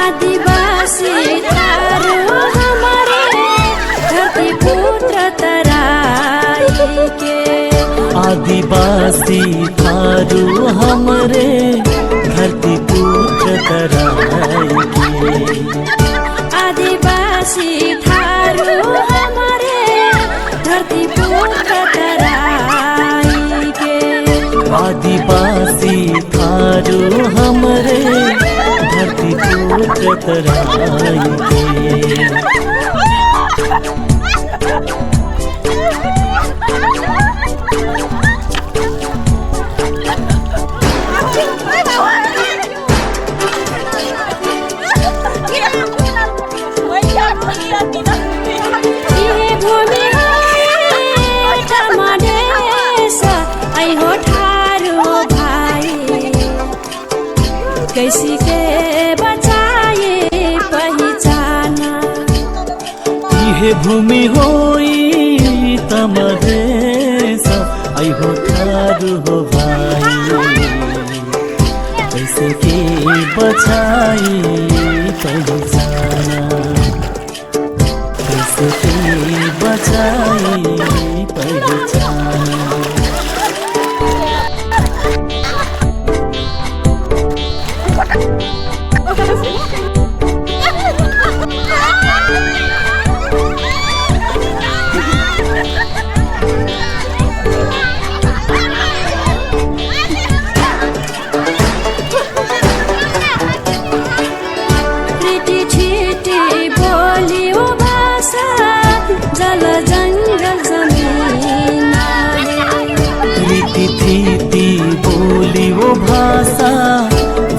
आदिवासी थारू हमारे धरती पुत्र तराई के। आदिवासी थारू हमरे धरती पुत्र तराई के। आदिवासी थारू हमारे धरती पुत्र तराई के। आदिवासी थारू हमरे धरती पुत्र तराई के। कैसी के बचाए पहचाना। यह भूमि होई तमदेश आई हो थारू हो भाई। कैसे के बचाए पहचाना। कैसे के बचाए पहचाना। बोली वो भाषा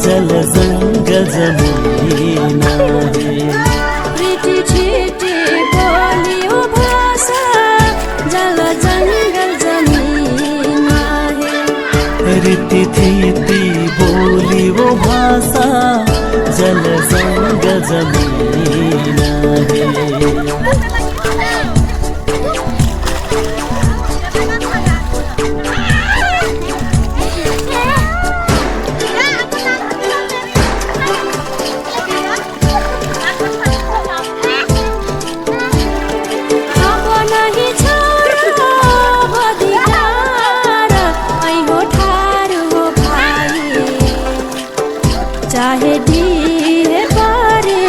जल जंगल जमीन है। रीति छीटी बोली वो भाषा जल जंगल जमीन है। रीति थीति बोली वो भाषा जल जंगल जमीन है। चाहे दिए पारे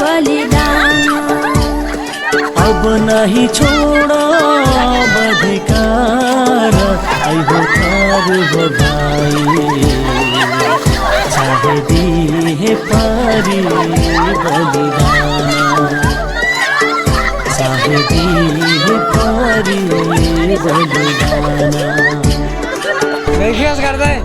बलिदान। अब नहीं छोड़ा अधिकार आई हो थारू हो भाई। चाहे दिए पारे बलिदान। चाहे दिए पारे बलिदान। करता है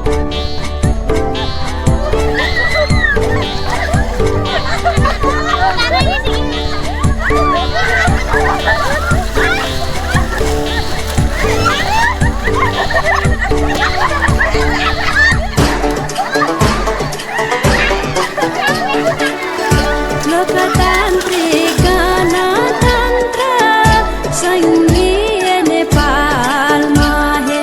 लोकतान्त्रिक गणतन्त्र सङ्घीय नेपालमा है।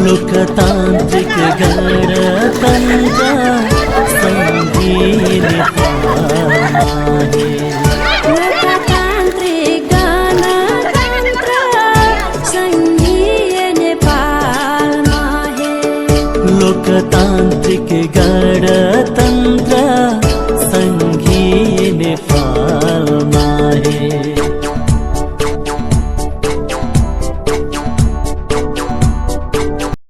लोकतान्त्रिक गणतन्त्र सङ्घीय नेपालमा है। लोकतान्त्रिक गणतन्त्र सङ्घीय नेपालमा है। लोकतान्त्रिक गणतन्त्र सङ्घीय नेपाल